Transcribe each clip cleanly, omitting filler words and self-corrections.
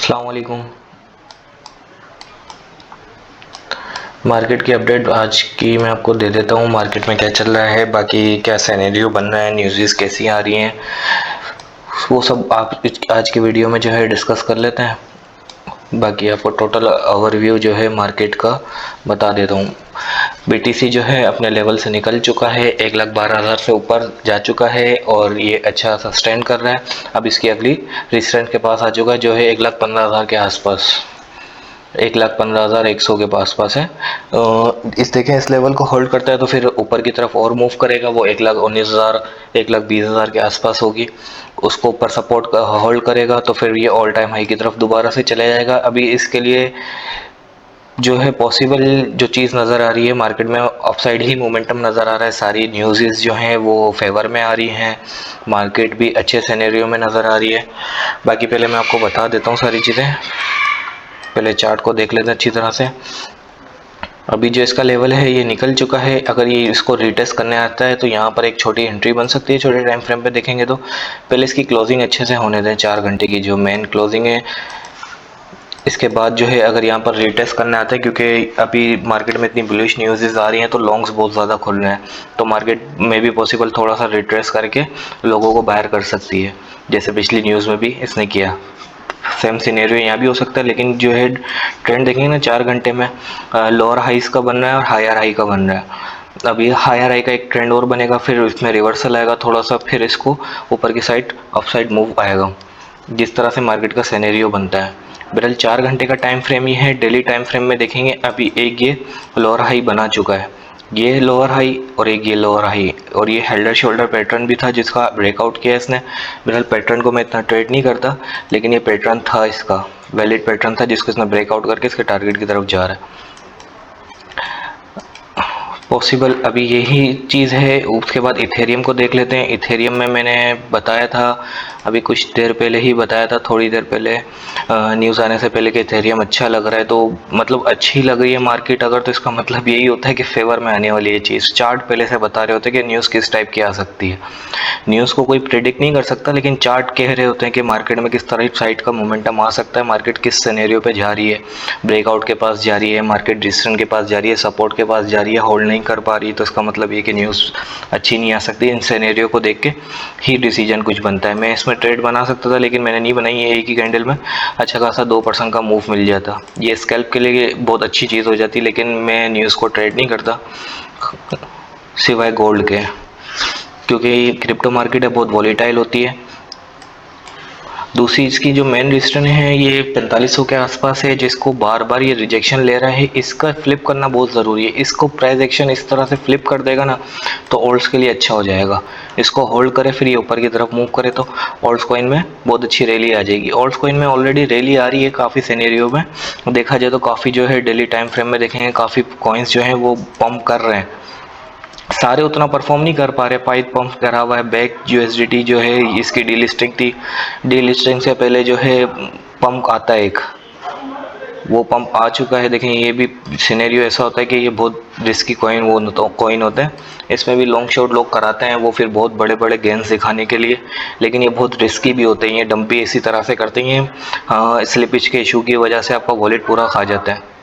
अस्सलाम वालेकुम। मार्केट की अपडेट आज की मैं आपको दे देता हूँ। मार्केट में क्या चल रहा है, बाकी क्या सिनेरियो बन रहा है, न्यूज़ कैसी आ रही हैं, वो सब आप आज की वीडियो में जो है डिस्कस कर लेते हैं। बाकी आपको टोटल ओवरव्यू जो है मार्केट का बता देता हूँ। बीटीसी जो है अपने लेवल से निकल चुका है, 1,12,000 से ऊपर जा चुका है और ये अच्छा सस्टेन कर रहा है। अब इसकी अगली रेजिस्टेंस के पास आ चुका है जो है 1,15,000 के आसपास, 1,15,100 के पास पास है। इस देखें इस लेवल को होल्ड करता है तो फिर ऊपर की तरफ और मूव करेगा, वो 1,19,000 1,20,000 के आसपास होगी। उसको ऊपर सपोर्ट होल्ड करेगा तो फिर ये ऑल टाइम हाई की तरफ दोबारा से चले जाएगा। अभी इसके लिए जो है पॉसिबल जो चीज़ नज़र आ रही है मार्केट में, अपसाइड ही मोमेंटम नज़र आ रहा है। सारी न्यूज़ जो हैं वो फेवर में आ रही हैं, मार्केट भी अच्छे सिनेरियो में नज़र आ रही है। बाकी पहले मैं आपको बता देता हूँ सारी चीज़ें। पहले चार्ट को देख लेते हैं अच्छी तरह से। अभी जो इसका लेवल है ये निकल चुका है। अगर ये इसको रीटेस्ट करने आता है तो यहाँ पर एक छोटी एंट्री बन सकती है। छोटे टाइम फ्रेम पे देखेंगे तो पहले इसकी क्लोजिंग अच्छे से होने दें, 4 घंटे की जो मेन क्लोजिंग है। इसके बाद जो है अगर यहाँ पर रीटेस्ट करने आता है, क्योंकि अभी मार्केट में इतनी बुलिश न्यूज़ आ रही हैं तो लॉन्ग्स बहुत ज़्यादा खुल रहे हैं, तो मार्केट में भी पॉसिबल थोड़ा सा रिट्रेस करके लोगों को बाहर कर सकती है, जैसे पिछली न्यूज़ में भी इसने किया। सेम सिनेरियो यहाँ भी हो सकता है, लेकिन जो है ट्रेंड देखेंगे ना 4 घंटे में लोअर हाईस का बन रहा है और हायर हाई का बन रहा है। अभी हायर हाई का एक ट्रेंड और बनेगा, फिर इसमें रिवर्सल आएगा थोड़ा सा, फिर इसको ऊपर की साइड अपसाइड मूव आएगा, जिस तरह से मार्केट का सिनेरियो बनता है। बहरहाल 4 घंटे का टाइम फ्रेम ही है। डेली टाइम फ्रेम में देखेंगे अभी एक ये लोअर हाई बना चुका है, ये लोअर हाई और एक ये लोअर हाई, और ये हेल्डर शोल्डर पैटर्न भी था जिसका ब्रेकआउट किया इसने। बहरहाल पैटर्न को मैं इतना ट्रेड नहीं करता, लेकिन ये पैटर्न था, इसका वैलिड पैटर्न था जिसको इसने ब्रेकआउट करके इसके टारगेट की तरफ जा रहा है। पॉसिबल अभी यही चीज़ है। उसके बाद इथेरियम को देख लेते हैं। इथेरियम में मैंने बताया था, अभी कुछ देर पहले ही बताया था, थोड़ी देर पहले न्यूज़ आने से पहले कि इथेरियम अच्छा लग रहा है, तो मतलब अच्छी लग रही है मार्केट अगर, तो इसका मतलब यही होता है कि फेवर में आने वाली ये चीज़। चार्ट पहले से बता रहे होते हैं कि न्यूज़ किस टाइप की आ सकती है। न्यूज़ को कोई प्रिडिक्ट नहीं कर सकता, लेकिन चार्ट कह रहे होते हैं कि मार्केट में किस तरह साइड का मोमेंटम आ सकता है, मार्केट किस सिनेरियो पे जा रही है, ब्रेकआउट के पास जा रही है, मार्केट रेजिस्टेंस के पास जा रही है, सपोर्ट के पास जा रही है, होल्ड नहीं कर पा रही, तो इसका मतलब ये कि न्यूज़ अच्छी नहीं आ सकती। इन सिनेरियो को देख के ही डिसीजन कुछ बनता है। मैं इसमें ट्रेड बना सकता था, लेकिन मैंने नहीं बनाई है। एक ही कैंडल में अच्छा खासा 2% का मूव मिल जाता, ये स्कैल्प के लिए बहुत अच्छी चीज़ हो जाती, लेकिन मैं न्यूज़ को ट्रेड नहीं करता सिवाय गोल्ड के, क्योंकि क्रिप्टो मार्केट है, बहुत वॉलीटाइल होती है। दूसरी इसकी जो मेन रेजिस्टेंस है ये 4500 के आसपास है, जिसको बार बार ये रिजेक्शन ले रहा है। इसका फ्लिप करना बहुत ज़रूरी है। इसको प्राइस एक्शन इस तरह से फ्लिप कर देगा ना तो ऑल्ट्स के लिए अच्छा हो जाएगा। इसको होल्ड करे फिर ये ऊपर की तरफ मूव करे तो ऑल्ट्स कॉइन में बहुत अच्छी रैली आ जाएगी। ऑल्ट्स कॉइन में ऑलरेडी रैली आ रही है काफ़ी सिनेरियो में, देखा जाए तो काफ़ी जो है डेली टाइम फ्रेम में देखेंगे काफ़ी कॉइन्स जो हैं वो पंप कर रहे हैं। सारे उतना परफॉर्म नहीं कर पा रहे। पाइप पंप करा हुआ है। बैक यूएसडीटी जो है इसकी डीलिस्टिंग थी, डीलिस्टिंग से पहले जो है पंप आता है एक, वो पंप आ चुका है। देखें ये भी सिनेरियो ऐसा होता है कि ये बहुत रिस्की कॉइन वो कॉइन होते हैं, इसमें भी लॉन्ग शॉट लोग कराते हैं वो फिर बहुत बड़े बड़े गेंस दिखाने के लिए, लेकिन ये बहुत रिस्की भी होते हैं। ये डंपी इसी तरह से करते हैं, हाँ स्लिपिज के इशू की वजह से आपका वॉलेट पूरा खा जाता है।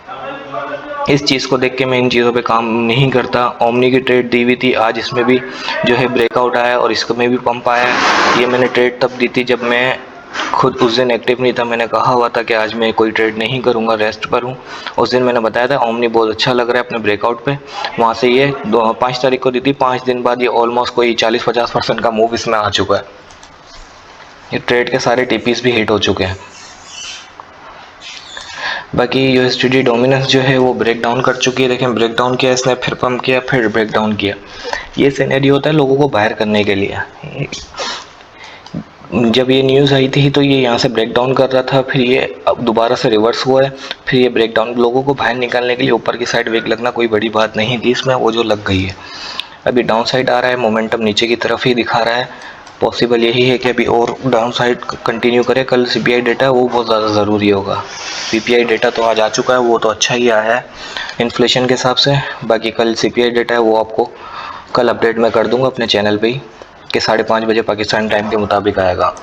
इस चीज़ को देख के मैं इन चीज़ों पे काम नहीं करता। ओमनी की ट्रेड दी हुई थी, आज इसमें भी जो है ब्रेकआउट आया और इसमें भी पंप आया। ये मैंने ट्रेड तब दी थी जब मैं खुद उस दिन एक्टिव नहीं था। मैंने कहा हुआ था कि आज मैं कोई ट्रेड नहीं करूंगा, रेस्ट पर हूँ। उस दिन मैंने बताया था ओमनी बहुत अच्छा लग रहा है अपने ब्रेकआउट पे, वहाँ से ये 5 तारीख को दी थी। 5 दिन बाद ये ऑलमोस्ट कोई 40-50% का मूव इसमें आ चुका है। ये ट्रेड के सारे टीपीस भी हिट हो चुके हैं। बाकी यूएसडीटी डोमिनेंस जो है वो ब्रेक डाउन कर चुकी है। देखें ब्रेक डाउन किया इसने, फिर पंप किया, फिर ब्रेक डाउन किया। ये सिनेरियो होता है लोगों को बाहर करने के लिए। जब ये न्यूज़ आई थी तो ये यहाँ से ब्रेक डाउन कर रहा था, फिर ये अब दोबारा से रिवर्स हुआ है, फिर ये ब्रेक डाउन। लोगों को बाहर निकालने के लिए ऊपर की साइड वेग लगना कोई बड़ी बात नहीं थी इसमें, वो जो लग गई है। अभी डाउन साइड आ रहा है, मोमेंटम नीचे की तरफ ही दिखा रहा है। पॉसिबल यही है कि अभी और डाउन साइड कंटिन्यू करे। कल सीपीआई डेटा वो बहुत ज़्यादा ज़रूरी होगा। पीपीआई डेटा तो आज आ चुका है, वो तो अच्छा ही आया है इन्फ्लेशन के हिसाब से। बाकी कल सीपीआई डेटा है वो आपको कल अपडेट मैं कर दूंगा अपने चैनल पे ही, कि 5:30 बजे पाकिस्तान टाइम के मुताबिक आएगा।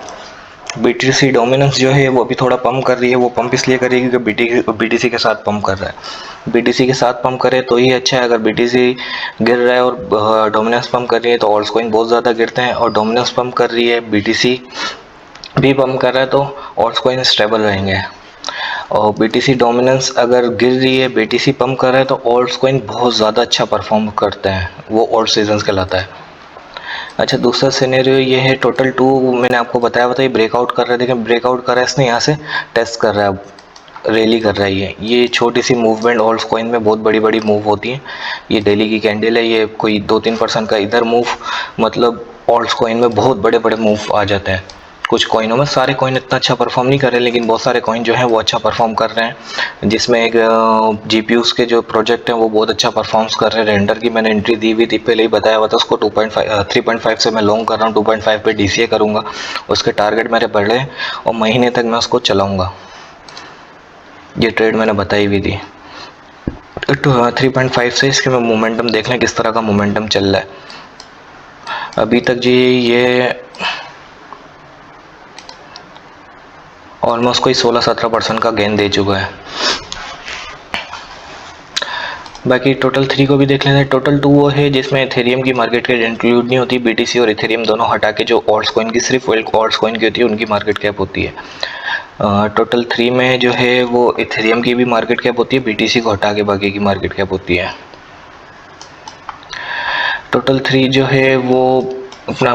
BTC डोमिनेंस जो है वो अभी थोड़ा पंप कर रही है। वो पंप इसलिए कर रही है क्योंकि BTC के साथ पंप कर रहा है। BTC के साथ पंप करे तो ही अच्छा है। अगर BTC गिर रहा है और डोमिनेंस पंप कर रही है तो ऑल्ट्स कॉइन बहुत ज़्यादा गिरते हैं, और डोमिनेंस पंप कर रही है, BTC भी पंप कर रहा है तो ऑल्ट्स कॉइन स्टेबल रहेंगे। और BTC डोमिनेंस अगर गिर रही है, BTC पंप कर रहा है तो ऑल्ट्स कॉइन बहुत ज़्यादा अच्छा परफॉर्म करते हैं, वो ऑल्ट सीजन्स कहलाता है। अच्छा, दूसरा सिनेरियो ये है टोटल 2, मैंने आपको बताया हुआ था ये ब्रेकआउट कर रहा है। देखिए ब्रेकआउट कर रहा है, इसने यहाँ से टेस्ट कर रहा है, रैली कर रहा है। ये छोटी सी मूवमेंट ऑल्ट्स कॉइन में बहुत बड़ी बड़ी मूव होती है। ये डेली की कैंडल है, ये कोई 2-3% का इधर मूव, मतलब ऑल्ट्स कॉइन में बहुत बड़े बड़े मूव आ जाते हैं। कुछ कॉइनों में, सारे कॉइन इतना अच्छा परफॉर्म नहीं कर रहे, लेकिन बहुत सारे कॉइन जो हैं वो अच्छा परफॉर्म कर रहे हैं। जिसमें एक GPUs के जो प्रोजेक्ट हैं वो बहुत अच्छा परफॉर्म्स कर रहे हैं। रेंडर की मैंने एंट्री दी हुई थी, पहले ही बताया हुआ था उसको। 3.5 से मैं लॉन्ग कर रहा हूँ, 2.5 पे DCA करूँगा। उसके टारगेट मेरे बढ़े हैं और महीने तक मैं उसको चलाऊँगा। ये ट्रेड मैंने बताई हुई थी। 3.5 से इसके में मोमेंटम देख लें किस तरह का मोमेंटम चल रहा है अभी तक जी। ये ऑलमोस्ट कोई 16-17% का गेन दे चुका है। बाकी टोटल 3 को भी देख लेते हैं। टोटल 2 वो है जिसमें इथेरियम की मार्केट कैप इंक्लूड नहीं होती। BTC और इथेरियम दोनों हटा के जो ऑल्ट्स कॉइन की, सिर्फ ऑल्ट्स कॉइन की होती है, उनकी मार्केट कैप होती है। टोटल 3 में जो है वो इथेरियम की भी मार्केट कैप होती है, BTC को हटा के बाकी की मार्केट कैप होती है। टोटल 3 जो है वो अपना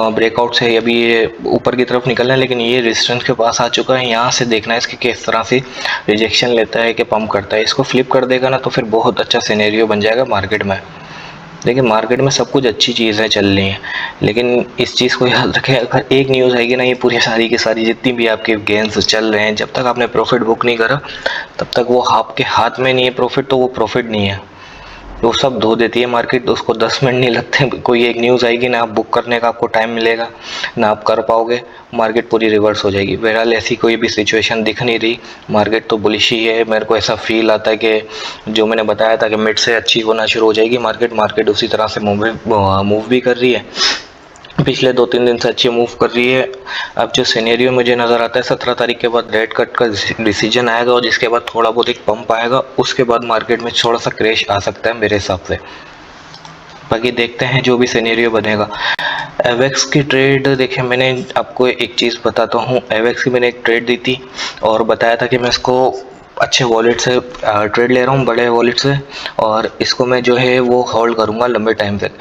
ब्रेकआउट से अभी ये ऊपर की तरफ निकलना है, लेकिन ये रेजिस्टेंस के पास आ चुका है। यहाँ से देखना है इसकी किस तरह से रिजेक्शन लेता है कि पंप करता है। इसको फ्लिप कर देगा ना तो फिर बहुत अच्छा सिनेरियो बन जाएगा मार्केट में। देखिए मार्केट में सब कुछ अच्छी चीज़ें चल रही हैं, लेकिन इस चीज़ को याद रखें, अगर एक न्यूज़ आएगी ना, ये पूरी सारी की सारी जितनी भी आपके गेंस चल रहे हैं, जब तक आपने प्रॉफिट बुक नहीं करा तब तक वो आपके हाथ में नहीं है प्रॉफिट, तो वो प्रॉफिट नहीं है। वो सब धो देती है मार्केट, तो उसको 10 मिनट नहीं लगते। कोई एक न्यूज़ आएगी ना, आप बुक करने का आपको टाइम मिलेगा ना, आप कर पाओगे, मार्केट पूरी रिवर्स हो जाएगी। बहरहाल ऐसी कोई भी सिचुएशन दिख नहीं रही, मार्केट तो बुलिश ही है। मेरे को ऐसा फील आता है कि जो मैंने बताया था कि मिड से अच्छी होना शुरू हो जाएगी मार्केट उसी तरह से मूव भी कर रही है। पिछले 2-3 दिन से अच्छी मूव कर रही है। अब जो सिनेरियो मुझे नज़र आता है, 17 तारीख के बाद रेट कट का डिसीजन आएगा और जिसके बाद थोड़ा बहुत एक पंप आएगा, उसके बाद मार्केट में थोड़ा सा क्रैश आ सकता है मेरे हिसाब से। बाकी देखते हैं जो भी सिनेरियो बनेगा। एवेक्स की ट्रेड देखिए, मैंने आपको एक चीज़ बताता हूँ। एवेक्स की मैंने एक ट्रेड दी थी और बताया था कि मैं इसको अच्छे वॉलेट से ट्रेड ले रहा हूँ, बड़े वॉलेट से, और इसको मैं जो है वो होल्ड करूँगा लंबे टाइम तक।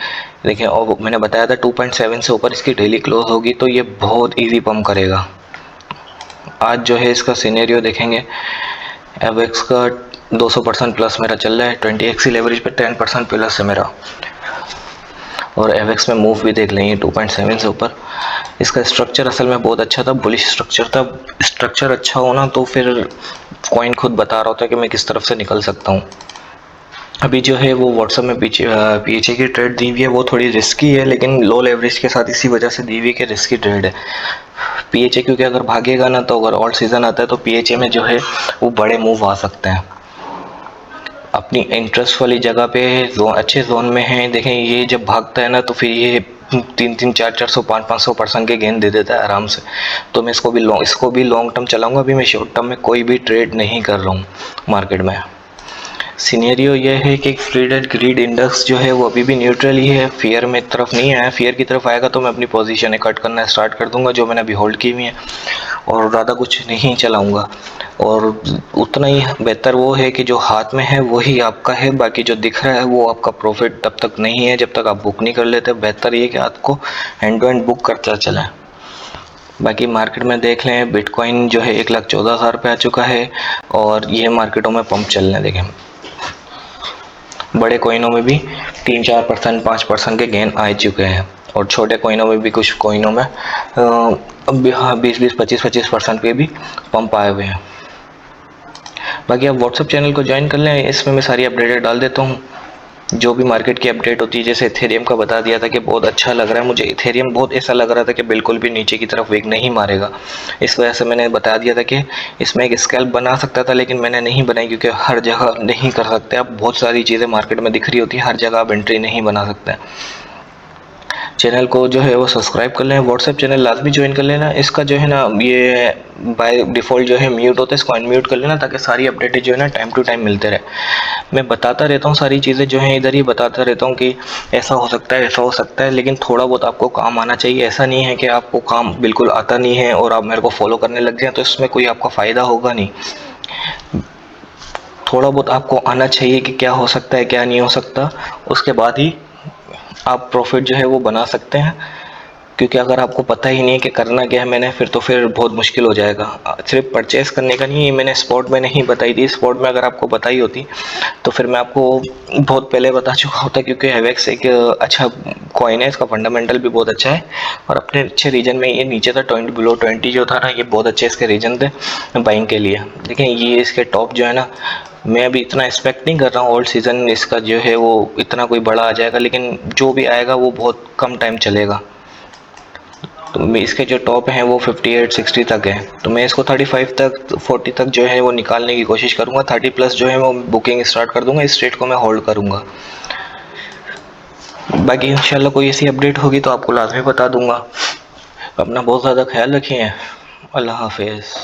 देखिए, और मैंने बताया था 2.7 से ऊपर इसकी डेली क्लोज होगी तो ये बहुत इजी पंप करेगा। आज जो है इसका सिनेरियो देखेंगे, एवेक्स का 200% प्लस मेरा चल रहा है, 20x लेवरेज पे 10% प्लस है मेरा। और एवेक्स में मूव भी देख लेंगे 2.7 से ऊपर। इसका स्ट्रक्चर असल में बहुत अच्छा था, बुलिश स्ट्रक्चर था। स्ट्रक्चर अच्छा होना तो फिर कॉइन खुद बता रहा होता है कि मैं किस तरफ से निकल सकता हूँ। अभी जो है वो व्हाट्सएप में पीछे की ट्रेड दी हुई है, वो थोड़ी रिस्की है, लेकिन लो लेवरेज के साथ इसी वजह से दी हुई है कि रिस्की ट्रेड है। PHA क्योंकि अगर भागेगा ना, तो अगर ऑल्ट सीजन आता है तो PHA में जो है वो बड़े मूव आ सकते हैं। अपनी इंटरेस्ट वाली जगह पे अच्छे जोन में है। देखें ये जब भागता है ना तो फिर ये 300-400 500-500% के गेंद दे देता है आराम से। तो मैं इसको भी लॉन्ग टर्म चलाऊंगा। अभी मैं शॉर्ट टर्म में कोई भी ट्रेड नहीं कर रहा हूँ मार्केट में। सिनेरियो ये है कि फ्रीडेड ग्रीड इंडेक्स जो है वो अभी भी न्यूट्रल ही है, फियर में तरफ नहीं आया। फियर की तरफ आएगा तो मैं अपनी पोजीशन कट करना स्टार्ट कर दूंगा जो मैंने अभी होल्ड की हुई है, और ज़्यादा कुछ नहीं चलाऊंगा। और उतना ही बेहतर वो है कि जो हाथ में है वही आपका है, बाकी जो दिख रहा है वो आपका प्रॉफिट तब तक नहीं है जब तक आप बुक नहीं कर लेते। बेहतर ये कि आपको हैंड टू हैंड बुक करता चलें। बाकी मार्केट में देख लें, बिटकॉइन जो है 1,14,000 पे आ चुका है और ये मार्केटों में पंप चलने देखें। बड़े कॉइनों में भी 3-4%, 5% के गेन आ चुके हैं, और छोटे कॉइनों में भी कुछ कॉइनों में 20-20, 25-25% के भी पंप आए हुए हैं। बाकी आप व्हाट्सएप चैनल को ज्वाइन कर लें, इसमें मैं सारी अपडेटें डाल देता हूँ। जो भी मार्केट की अपडेट होती है, जैसे इथेरियम का बता दिया था कि बहुत अच्छा लग रहा है मुझे। इथेरियम बहुत ऐसा लग रहा था कि बिल्कुल भी नीचे की तरफ वेग नहीं मारेगा, इस वजह से मैंने बता दिया था कि इसमें एक स्कैल्प बना सकता था, लेकिन मैंने नहीं बनाई क्योंकि हर जगह नहीं कर सकते। अब बहुत सारी चीज़ें मार्केट में दिख रही होती है, हर जगह आप एंट्री नहीं बना सकते। चैनल को जो है वो सब्सक्राइब कर लें, व्हाट्सएप चैनल लाजमी ज्वाइन कर लेना। इसका जो है ना ये बाय डिफ़ॉल्ट जो है म्यूट होता है, इसको अनम्यूट कर लेना ताकि सारी अपडेटें जो है ना टाइम टू टाइम मिलते रहे। मैं बताता रहता हूँ सारी चीज़ें जो हैं, इधर ही बताता रहता हूँ कि ऐसा हो सकता है, ऐसा हो सकता है, लेकिन थोड़ा बहुत आपको काम आना चाहिए। ऐसा नहीं है कि आपको काम बिल्कुल आता नहीं है और आप मेरे को फॉलो करने लग जाएँ तो इसमें कोई आपका फ़ायदा होगा नहीं। थोड़ा बहुत आपको आना चाहिए कि क्या हो सकता है, क्या नहीं हो सकता, उसके बाद ही आप प्रॉफिट जो है वो बना सकते हैं। क्योंकि अगर आपको पता ही नहीं कि करना क्या है मैंने, फिर बहुत मुश्किल हो जाएगा। सिर्फ परचेस करने का नहीं, ये मैंने स्पॉट में नहीं बताई थी। स्पॉट में अगर आपको बताई होती तो फिर मैं आपको बहुत पहले बता चुका होता, क्योंकि एवेक्स एक अच्छा कॉइन है, इसका फंडामेंटल भी बहुत अच्छा है और अपने अच्छे रीजन में ये नीचे था 20 बिलो 20 जो था ना, ये बहुत अच्छे इसके रीजन थे बाइंग के लिए। लेकिन ये इसके टॉप जो है ना, मैं अभी इतना एक्सपेक्ट नहीं कर रहा हूँ ओल्ड सीज़न इसका जो है वो इतना कोई बड़ा आ जाएगा, लेकिन जो भी आएगा वो बहुत कम टाइम चलेगा। तो इसके जो टॉप हैं वो 58-60 तक है, तो मैं इसको 35 तक 40 तक जो है वो निकालने की कोशिश करूँगा। 30 प्लस जो है वो बुकिंग स्टार्ट कर दूँगा, इस रेट को मैं होल्ड करूँगा। बाकी इंशाल्लाह कोई ऐसी अपडेट होगी तो आपको लाजमी बता दूँगा। अपना बहुत ज़्यादा ख्याल रखिए। अल्लाह हाफिज़।